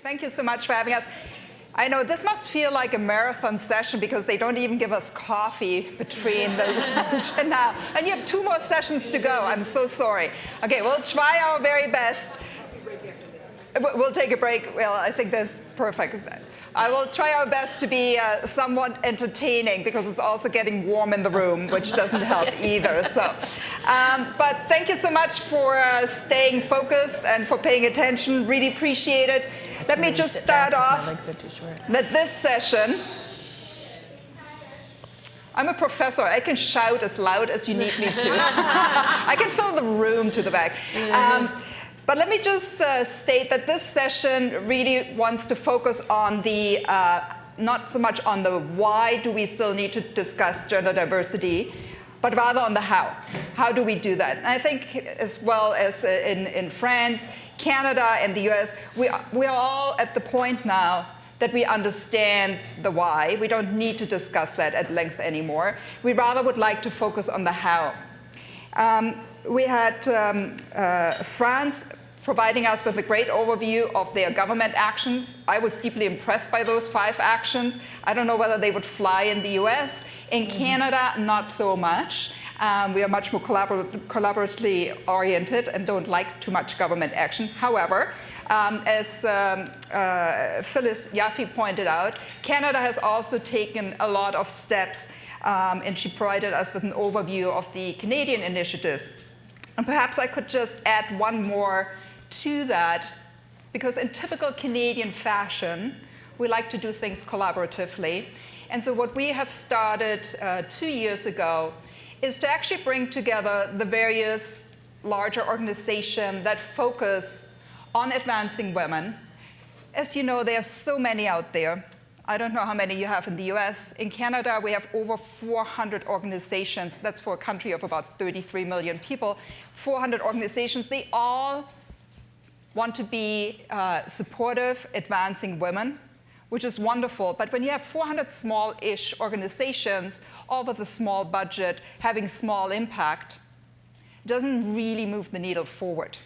Thank you so much for having us. I know this must feel like a marathon session because they don't even give us coffee between the lunch and now. And you have 2 more sessions to go. I'm so sorry. Okay, we'll try our very best. We'll take a break. Well, I think that's perfect. I will try our best to be somewhat entertaining because it's also getting warm in the room, which doesn't help either. So, but thank you so much for staying focused and for paying attention. Really appreciate it. Let me just start off that this session, I'm a professor. I can shout as loud as you need me to. I can fill the room to the back. But let me just state that this session really wants to focus on the, not so much on the why do we still need to discuss gender diversity, but rather on the how. How do we do that? And I think as well as in France, Canada, and the US, we are all at the point now that we understand the why. We don't need to discuss that at length anymore. We rather would like to focus on the how. We had France providing us with a great overview of their government actions. I was deeply impressed by those 5 actions. I don't know whether they would fly in the US. In Canada, not so much. We are much more collaboratively oriented and don't like too much government action. However, as Phyllis Yaffe pointed out, Canada has also taken a lot of steps, and she provided us with an overview of the Canadian initiatives. And perhaps I could just add one more to that, because in typical Canadian fashion, we like to do things collaboratively. And so what we have started 2 years ago is to actually bring together the various larger organizations that focus on advancing women. As you know, there are so many out there. I don't know how many you have in the US. In Canada, we have over 400 organizations. That's for a country of about 33 million people. 400 organizations. They all want to be supportive, advancing women, which is wonderful. But when you have 400 small-ish organizations, all with a small budget, having small impact, it doesn't really move the needle forward.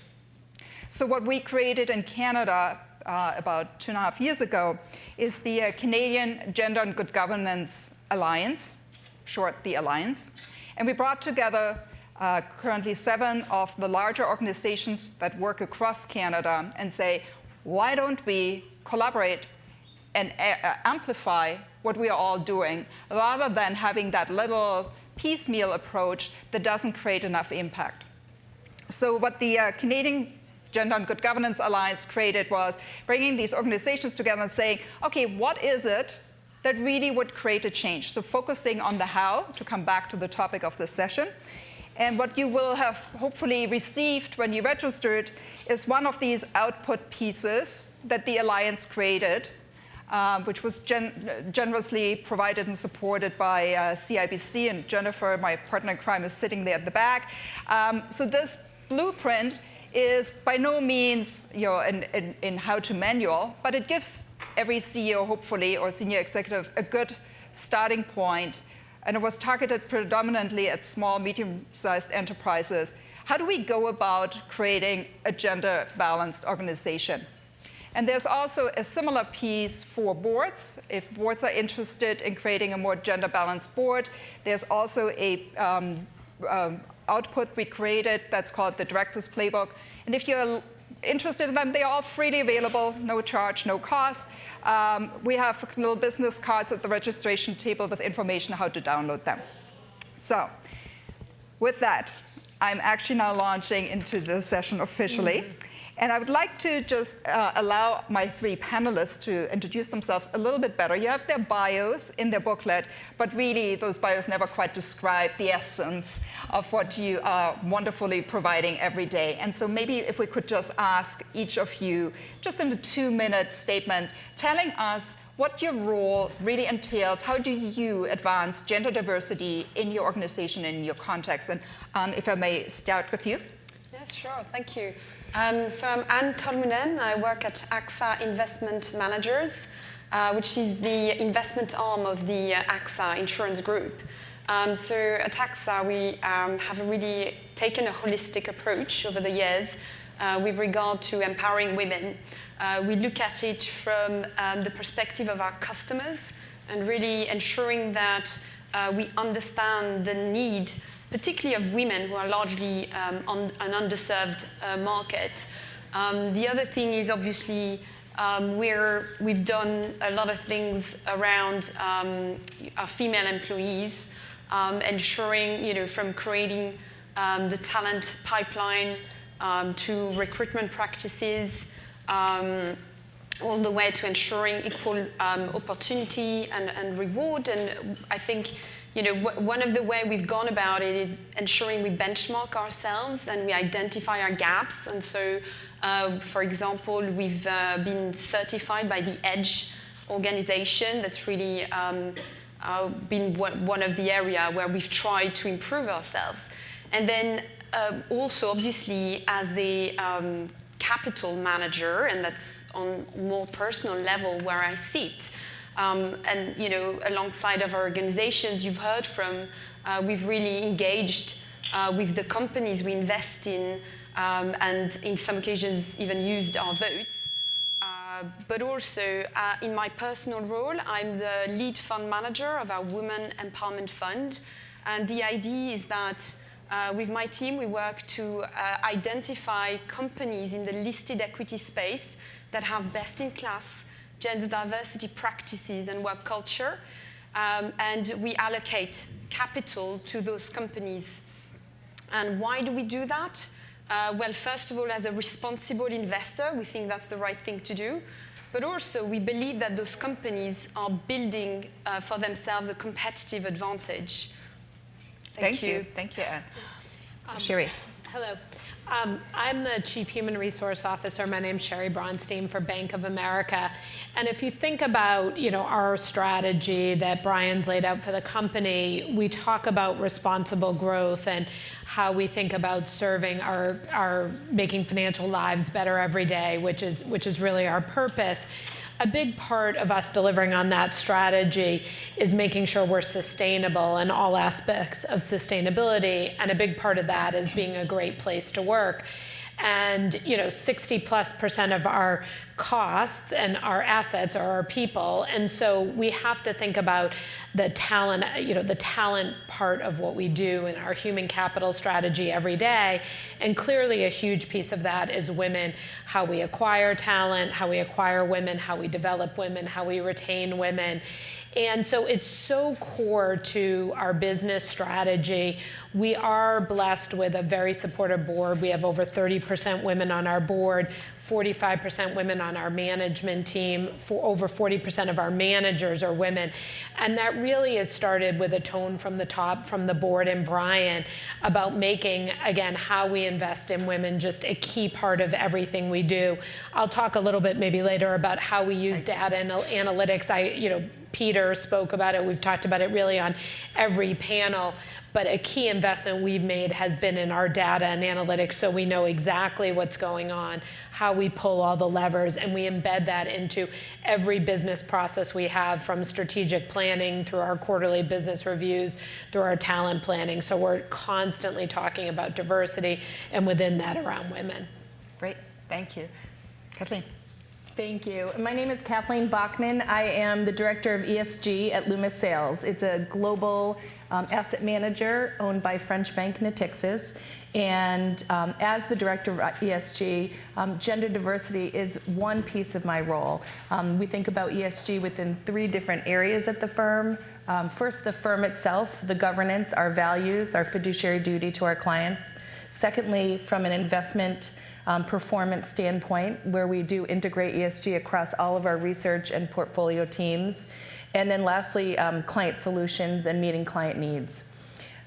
So what we created in Canada about 2.5 years ago is the Canadian Gender and Good Governance Alliance, short, the Alliance. And we brought together currently 7 of the larger organizations that work across Canada and say, why don't we collaborate and amplify what we are all doing, rather than having that little piecemeal approach that doesn't create enough impact. So what the Canadian Gender and Good Governance Alliance created was bringing these organizations together and saying, okay, what is it that really would create a change? So focusing on the how, to come back to the topic of this session. And what you will have hopefully received when you registered is one of these output pieces that the Alliance created, which was generously provided and supported by CIBC, and Jennifer, my partner in crime, is sitting there at the back. So this blueprint is by no means in how-to manual, but it gives every CEO, hopefully, or senior executive a good starting point. And it was targeted predominantly at small, medium-sized enterprises. How do we go about creating a gender-balanced organization? And there's also a similar piece for boards. If boards are interested in creating a more gender-balanced board, there's also a output we created that's called the Director's Playbook. And if you're interested in them, they are all freely available, no charge, no cost. We have little business cards at the registration table with information how to download them. So with that, I'm actually now launching into the session officially. And I would like to just allow my 3 panelists to introduce themselves a little bit better. You have their bios in their booklet, but really those bios never quite describe the essence of what you are wonderfully providing every day. And so maybe if we could just ask each of you, just in a 2-minute statement, telling us what your role really entails. How do you advance gender diversity in your organization, in your context? And if I may start with you. Yes, sure. Thank you. So I'm Anne Tolmunen. I work at AXA Investment Managers, which is the investment arm of the AXA Insurance Group. So at AXA, we have really taken a holistic approach over the years with regard to empowering women. We look at it from the perspective of our customers and really ensuring that we understand the need, particularly of women who are largely on an underserved market. The other thing is obviously we've done a lot of things around our female employees, ensuring, from creating the talent pipeline to recruitment practices, all the way to ensuring equal opportunity and reward. And I think, one of the ways we've gone about it is ensuring we benchmark ourselves and we identify our gaps. And so, for example, we've been certified by the EDGE organization. That's really been one of the areas where we've tried to improve ourselves. And then also, obviously, as a capital manager, and that's on more personal level where I sit, and alongside of our organizations you've heard from, we've really engaged with the companies we invest in, and in some occasions even used our votes. But also, in my personal role, I'm the lead fund manager of our Women Empowerment Fund. And the idea is that with my team, we work to identify companies in the listed equity space that have best-in-class gender diversity practices and work culture. And we allocate capital to those companies. And why do we do that? Well, first of all, as a responsible investor, we think that's the right thing to do. But also, we believe that those companies are building for themselves a competitive advantage. Thank you. Thank you, Anne. Sherry. Hello. I'm the Chief Human Resource Officer. My name's Sherry Bronstein for Bank of America. And if you think about, our strategy that Brian's laid out for the company, we talk about responsible growth and how we think about serving our making financial lives better every day, which is really our purpose. A big part of us delivering on that strategy is making sure we're sustainable in all aspects of sustainability, and a big part of that is being a great place to work. And 60+% of our costs and our assets are our people, and so we have to think about the talent, the talent part of what we do in our human capital strategy every day. And clearly, a huge piece of that is women, how we acquire talent, how we acquire women, how we develop women, how we retain women. And so it's so core to our business strategy. We are blessed with a very supportive board. We have over 30% women on our board, 45% women on our management team, over 40% of our managers are women. And that really has started with a tone from the top, from the board and Brian, about making, again, how we invest in women just a key part of everything we do. I'll talk a little bit maybe later about how we use data analytics. Peter spoke about it. We've talked about it really on every panel. But a key investment we've made has been in our data and analytics, so we know exactly what's going on, how we pull all the levers, and we embed that into every business process we have, from strategic planning through our quarterly business reviews, through our talent planning. So we're constantly talking about diversity, and within that, around women. Great. Thank you. Kathleen. Thank you. My name is Kathleen Bachman. I am the Director of ESG at Loomis Sayles. It's a global asset manager owned by French Bank Natixis. And as the Director of ESG, gender diversity is one piece of my role. We think about ESG within 3 different areas at the firm. First, the firm itself, the governance, our values, our fiduciary duty to our clients. Secondly, from an investment performance standpoint, where we do integrate ESG across all of our research and portfolio teams. And then lastly, client solutions and meeting client needs.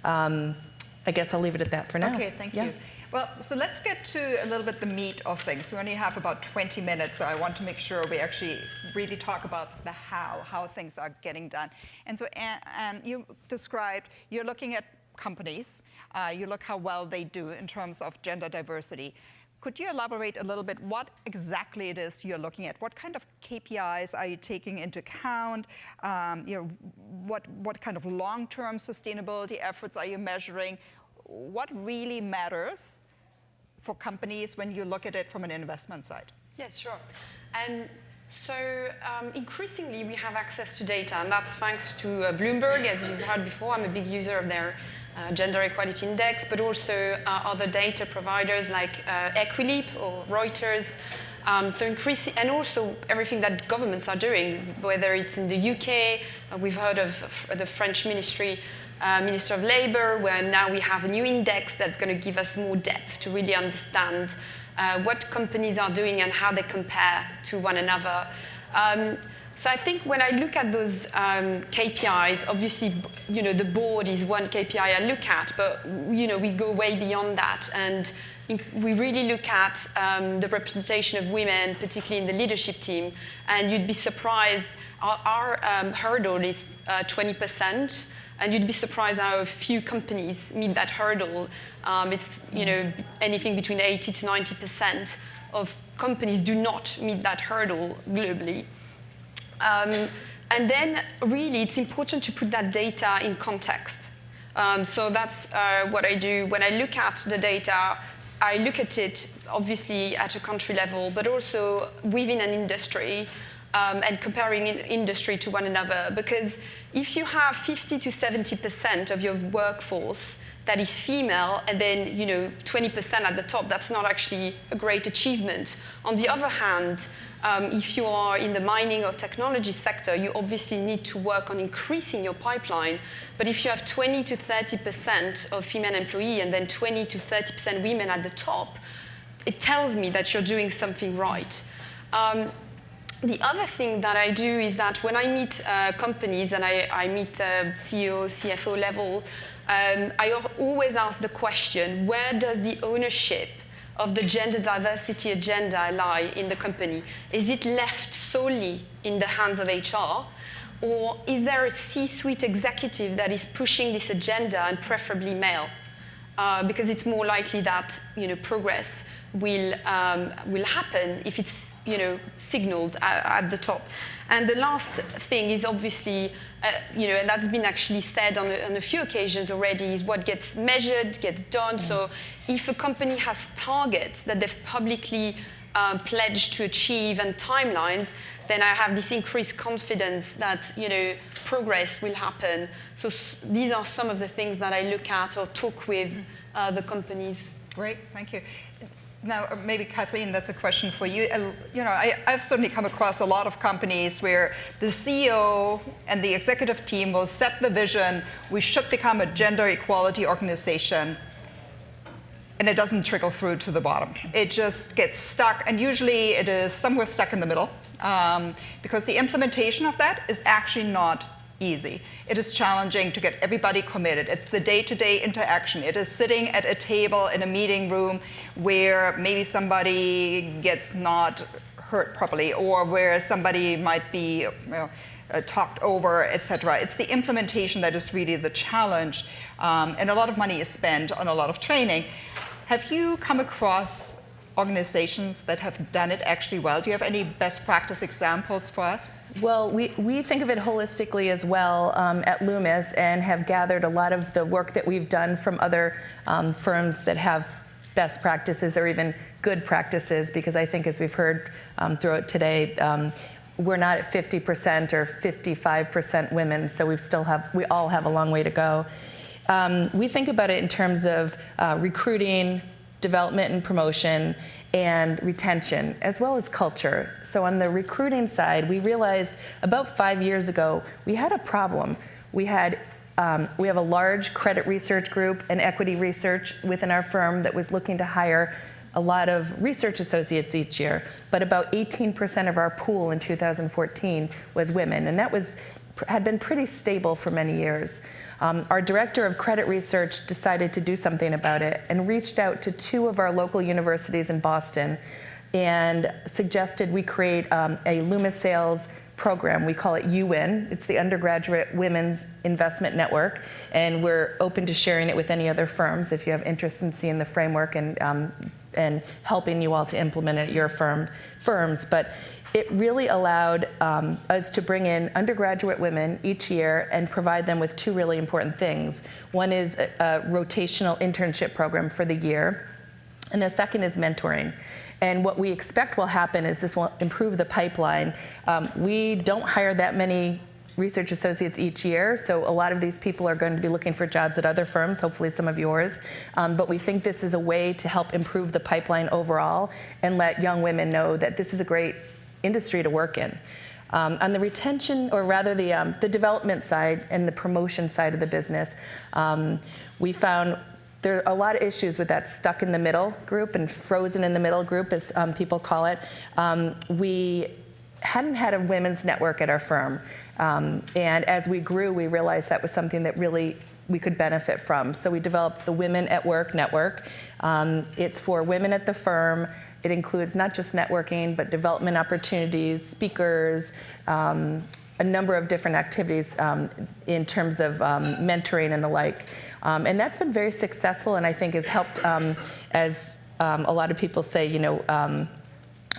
I guess I'll leave it at that for now. Okay, thank you. Well, so let's get to a little bit the meat of things. We only have about 20 minutes, so I want to make sure we actually really talk about the how things are getting done. And so, Anne, you described, you're looking at companies, you look how well they do in terms of gender diversity. Could you elaborate a little bit what exactly it is you're looking at? What kind of KPIs are you taking into account? What kind of long-term sustainability efforts are you measuring? What really matters for companies when you look at it from an investment side? Yes, sure. And so increasingly we have access to data, and that's thanks to Bloomberg, as you've heard before. I'm a big user of their Gender Equality Index, but also other data providers like Equileap or Reuters. And also everything that governments are doing, whether it's in the UK, we've heard of the French Minister of Labour, where now we have a new index that's going to give us more depth to really understand what companies are doing and how they compare to one another. So I think when I look at those KPIs, obviously, the board is one KPI I look at, but we go way beyond that, and we really look at the representation of women, particularly in the leadership team, and you'd be surprised. Our hurdle is 20%. And you'd be surprised how few companies meet that hurdle. It's anything between 80 to 90% of companies do not meet that hurdle globally. And then really it's important to put that data in context. So that's what I do. When I look at the data, I look at it obviously at a country level, but also within an industry. And comparing industry to one another, because if you have 50 to 70% of your workforce that is female, and then 20% at the top, that's not actually a great achievement. On the other hand, if you are in the mining or technology sector, you obviously need to work on increasing your pipeline. But if you have 20 to 30% of female employees and then 20 to 30% women at the top, it tells me that you're doing something right. The other thing that I do is that when I meet companies and I meet CEO, CFO level, I always ask the question, where does the ownership of the gender diversity agenda lie in the company? Is it left solely in the hands of HR? Or is there a C-suite executive that is pushing this agenda, and preferably male? Because it's more likely that progress will happen if it's signaled at the top. And the last thing is obviously, and that's been actually said on a few occasions already, is what gets measured gets done. So if a company has targets that they've publicly pledged to achieve and timelines, then I have this increased confidence that progress will happen. So these are some of the things that I look at or talk with the companies. Great, thank you. Now, maybe Kathleen, that's a question for you. I've certainly come across a lot of companies where the CEO and the executive team will set the vision, we should become a gender equality organization, and it doesn't trickle through to the bottom. It just gets stuck, and usually it is somewhere stuck in the middle, because the implementation of that is actually not easy. It is challenging to get everybody committed. It's the day-to-day interaction. It is sitting at a table in a meeting room where maybe somebody gets not heard properly, or where somebody might be talked over, etc. It's the implementation that is really the challenge, and a lot of money is spent on a lot of training. Have you come across organizations that have done it actually well? Do you have any best practice examples for us? Well, we think of it holistically as well at Loomis, and have gathered a lot of the work that we've done from other firms that have best practices or even good practices, because I think, as we've heard throughout today, we're not at 50% or 55% women, so we all have a long way to go. We think about it in terms of recruiting, development and promotion, and retention, as well as culture. So on the recruiting side, we realized about 5 years ago, we had a problem. We have a large credit research group and equity research within our firm that was looking to hire a lot of research associates each year, but about 18% of our pool in 2014 was women, and that had been pretty stable for many years. Our director of credit research decided to do something about it and reached out to 2 of our local universities in Boston and suggested we create a Loomis Sales program. We call it UWIN. It's the Undergraduate Women's Investment Network, and we're open to sharing it with any other firms if you have interest in seeing the framework and helping you all to implement it at your firms. But it really allowed us to bring in undergraduate women each year and provide them with 2 really important things. One is a rotational internship program for the year, And the second is mentoring. And what we expect will happen is this will improve the pipeline. We don't hire that many research associates each year, so a lot of these people are going to be looking for jobs at other firms, hopefully some of yours. But we think this is a way to help improve the pipeline overall and let young women know that this is a great industry to work in. On the retention, or rather the development side and the promotion side of the business, we found there are a lot of issues with that stuck in the middle group and frozen in the middle group, as people call it. We hadn't had a women's network at our firm. And as we grew, we realized that was something that really we could benefit from. So we developed the Women at Work Network. It's for women at the firm. It includes not just networking, but development opportunities, speakers, a number of different activities in terms of mentoring and the like. And that's been very successful, and I think has helped, as a lot of people say, you know,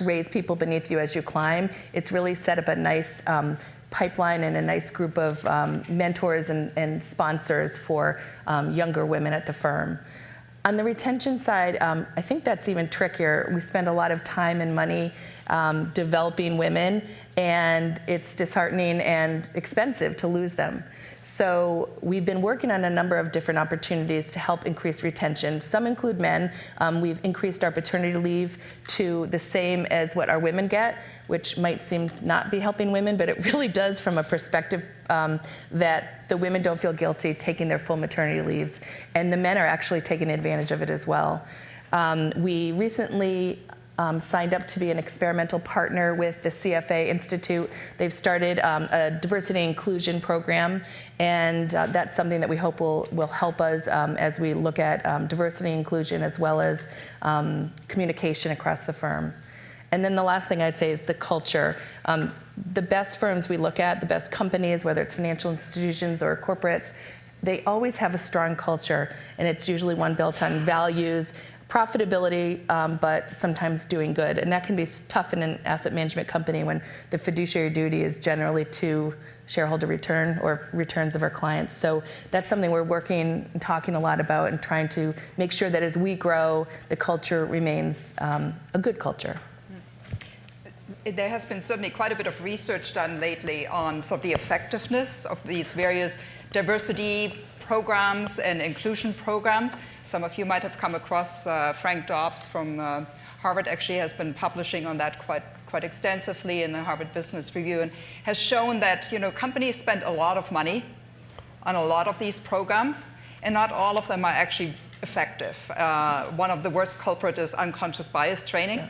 raise people beneath you as you climb. It's really set up a nice pipeline and a nice group of mentors and sponsors for younger women at the firm. On the retention side, I think that's even trickier. We spend a lot of time and money developing women, and it's disheartening and expensive to lose them. So we've been working on a number of different opportunities to help increase retention. Some include men. We've increased our paternity leave to the same as what our women get, which might seem to not be helping women, but it really does from a perspective that the women don't feel guilty taking their full maternity leaves, and the men are actually taking advantage of it as well. We recently signed up to be an experimental partner with the CFA Institute. They've started a diversity and inclusion program, and that's something that we hope will help us as we look at diversity and inclusion, as well as communication across the firm. And then the last thing I'd say is the culture. The best firms we look at, the best companies, whether it's financial institutions or corporates, they always have a strong culture, and it's usually one built on values, profitability, but sometimes doing good. And that can be tough in an asset management company when the fiduciary duty is generally to shareholder return or returns of our clients. So that's something we're working and talking a lot about, and trying to make sure that as we grow, the culture remains a good culture. There has been certainly quite a bit of research done lately on sort of the effectiveness of these various diversity programs and inclusion programs. Some of you might have come across Frank Dobbs from Harvard actually has been publishing on that quite extensively in the Harvard Business Review, and has shown that, you know, companies spend a lot of money on a lot of these programs, and not all of them are actually effective. One of the worst culprits is unconscious bias training. Yeah.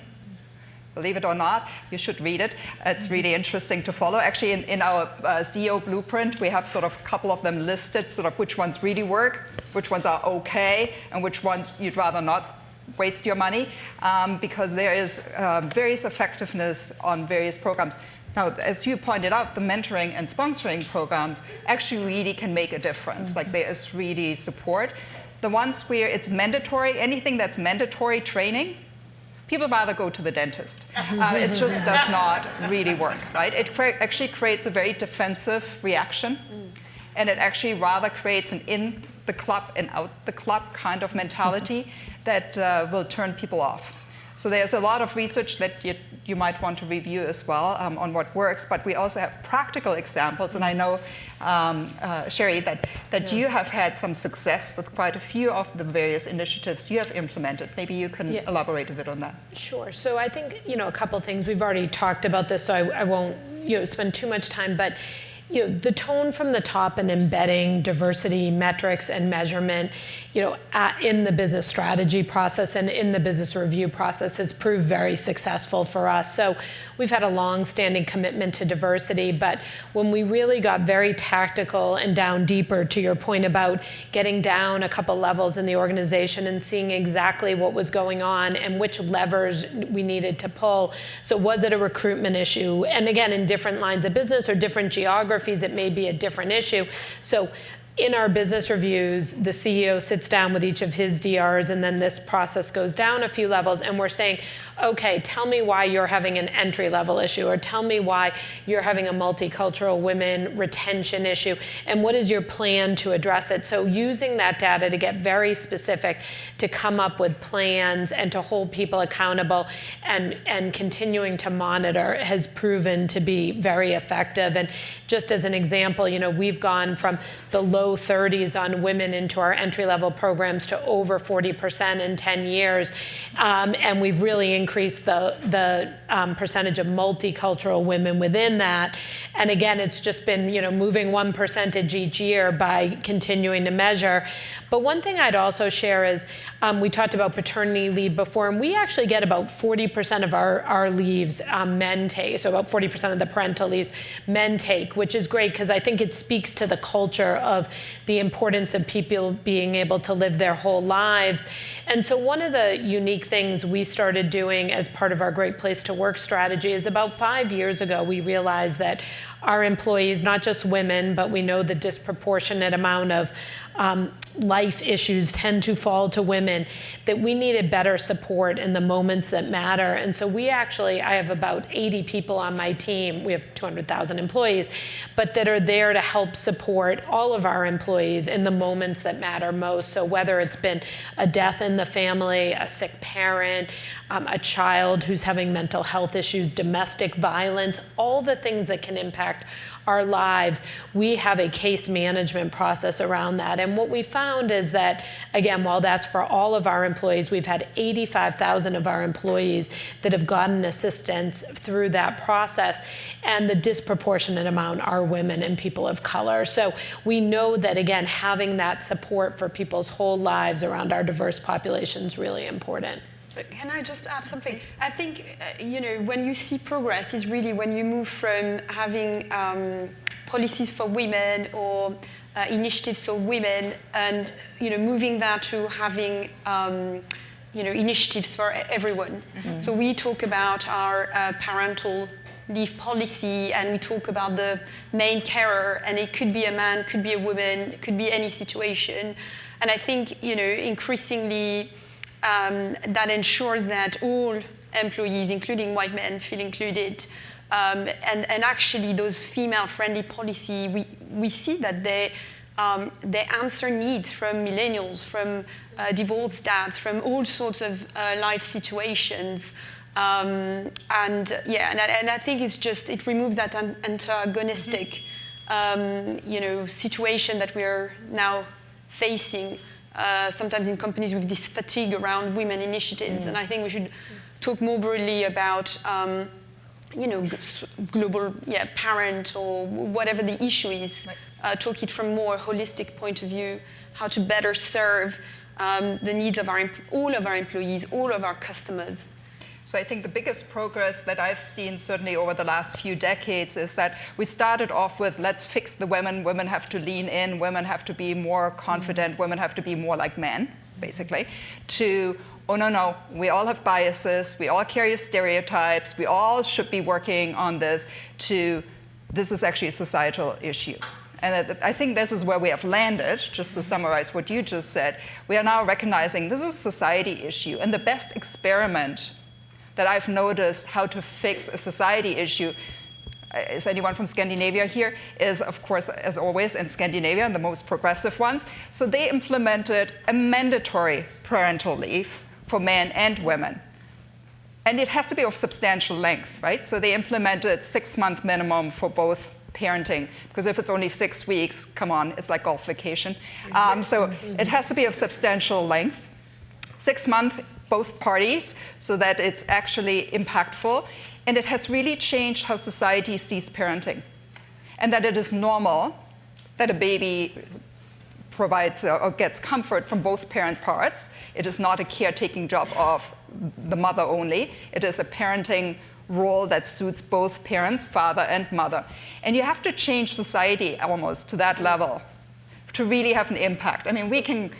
Believe it or not, you should read it. It's really interesting to follow. Actually, in our CEO blueprint, we have sort of a couple of them listed, sort of which ones really work, which ones are okay, and which ones you'd rather not waste your money, because there is various effectiveness on various programs. Now, as you pointed out, the mentoring and sponsoring programs actually really can make a difference. Like, there is really support. The ones where it's mandatory, anything that's mandatory training, people rather go to the dentist. It just does not really work, right? It actually creates a very defensive reaction, and it actually rather creates an in the club and out the club kind of mentality that will turn people off. So there's a lot of research that you might want to review as well on what works, but we also have practical examples, and I know, Sherry, that you have had some success with quite a few of the various initiatives you have implemented. Maybe you can elaborate a bit on that. Sure. So I think, you know, a couple things. We've already talked about this, so I won't, you know, spend too much time, but you know, the tone from the top and embedding diversity metrics and measurement, you know, in the business strategy process and in the business review process has proved very successful for us. So we've had a long-standing commitment to diversity, but when we really got very tactical and down deeper, to your point about getting down a couple levels in the organization and seeing exactly what was going on and which levers we needed to pull. So was it a recruitment issue? And again, in different lines of business or different geographies, it may be a different issue. So in our business reviews, the CEO sits down with each of his DRs, and then this process goes down a few levels, and we're saying, okay, tell me why you're having an entry-level issue, or tell me why you're having a multicultural women retention issue, and what is your plan to address it? So using that data to get very specific, to come up with plans and to hold people accountable, and continuing to monitor has proven to be very effective. And just as an example, we've gone from the low 30s on women into our entry-level programs to over 40% in 10 years. And we've really increased the percentage of multicultural women within that. And again, it's just been moving 1% each year by continuing to measure. But one thing I'd also share is we talked about paternity leave before, and we actually get about 40% of our leaves men take, so about 40% of the parental leaves men take, which is great because I think it speaks to the culture of the importance of people being able to live their whole lives. And so one of the unique things we started doing as part of our Great Place to Work strategy is about 5 years ago, we realized that our employees, not just women, but we know the disproportionate amount of life issues tend to fall to women, that we needed better support in the moments that matter. And so I have about 80 people on my team. We have 200,000 employees, but that are there to help support all of our employees in the moments that matter most. So whether it's been a death in the family, a sick parent, a child who's having mental health issues, domestic violence, all the things that can impact our lives, we have a case management process around that. And what we found is that, again, while that's for all of our employees, we've had 85,000 of our employees that have gotten assistance through that process, and the disproportionate amount are women and people of color. So we know that, again, having that support for people's whole lives around our diverse population is really important. Can I just add something? I think, when you see progress is really when you move from having policies for women or initiatives for women and, moving that to having, initiatives for everyone. Mm-hmm. So we talk about our parental leave policy, and we talk about the main carer, and it could be a man, could be a woman, it could be any situation. And I think, increasingly, that ensures that all employees, including white men, feel included. And actually, those female-friendly policy, we see that they answer needs from millennials, from divorced dads, from all sorts of life situations. And I think it removes that antagonistic, situation that we are now facing. Sometimes in companies with this fatigue around women initiatives. And I think we should talk more broadly about, global parent or whatever the issue is, talk it from more holistic point of view, how to better serve the needs of all of our employees, all of our customers. So I think the biggest progress that I've seen certainly over the last few decades is that we started off with, let's fix the women. Women have to lean in. Women have to be more confident. Women have to be more like men, basically. To, oh, no, we all have biases. We all carry stereotypes. We all should be working on this. To, this is actually a societal issue. And I think this is where we have landed, just to summarize what you just said. We are now recognizing this is a society issue. And the best experiment that I've noticed how to fix a society issue, is anyone from Scandinavia here, is of course, as always, in Scandinavia, the most progressive ones. So they implemented a mandatory parental leave for men and women. And it has to be of substantial length, right? So they implemented 6-month minimum for both parenting, because if it's only 6 weeks, come on, it's like golf vacation. So it has to be of substantial length. 6 months, both parties, so that it's actually impactful. And it has really changed how society sees parenting. And that it is normal that a baby provides or gets comfort from both parent parts. It is not a caretaking job of the mother only. It is a parenting role that suits both parents, father and mother. And you have to change society almost to that level to really have an impact. I mean, we can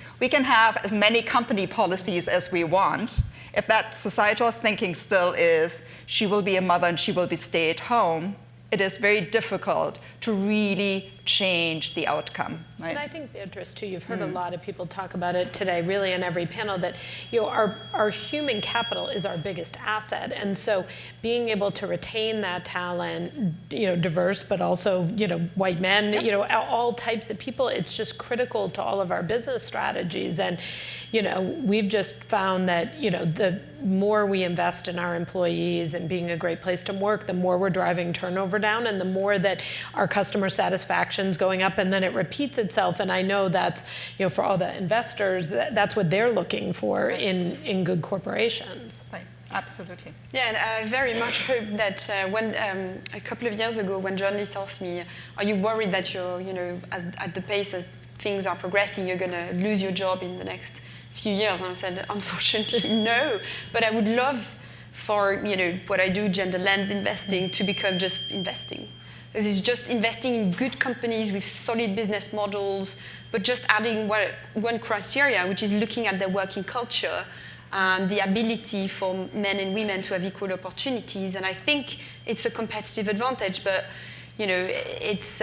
have as many company policies as we want. If that societal thinking still is, she will be a mother and she will be stay at home, it is very difficult to really change the outcome. Right? And I think, Beatrice, too, you've heard a lot of people talk about it today, really in every panel, that our human capital is our biggest asset. And so being able to retain that talent, diverse, but also, white men, all types of people, it's just critical to all of our business strategies. And, we've just found that, the more we invest in our employees and being a great place to work, the more we're driving turnover down and the more that our customer satisfaction's going up, and then it repeats itself. And I know that's, for all the investors, that's what they're looking for in good corporations. Right. Absolutely. Yeah, and I very much hope that when a couple of years ago, when journalists asked me, "Are you worried that you're, at the pace as things are progressing, you're going to lose your job in the next few years?" And I said, unfortunately, no. But I would love for what I do, Gender Lens Investing, to become just investing. This is just investing in good companies with solid business models, but just adding one criteria, which is looking at their working culture and the ability for men and women to have equal opportunities. And I think it's a competitive advantage, but it's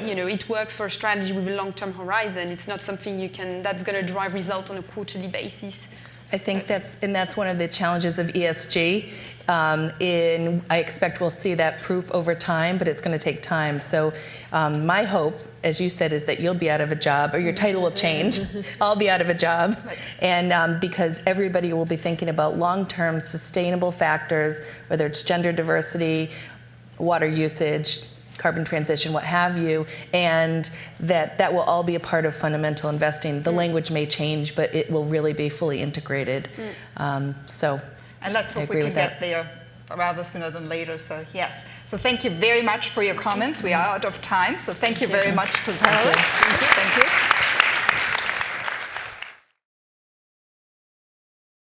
it works for a strategy with a long-term horizon. It's not something that's going to drive results on a quarterly basis. I think that's one of the challenges of ESG. I expect we'll see that proof over time, but it's going to take time. So my hope, as you said, is that you'll be out of a job, or your title will change. I'll be out of a job. And because everybody will be thinking about long-term sustainable factors, whether it's gender diversity, water usage, carbon transition, what have you, and that will all be a part of fundamental investing. The language may change, but it will really be fully integrated. And let's hope we can get there rather sooner than later. So yes. So thank you very much for your comments. We are out of time. So thank you very much to the panelists. Thank you.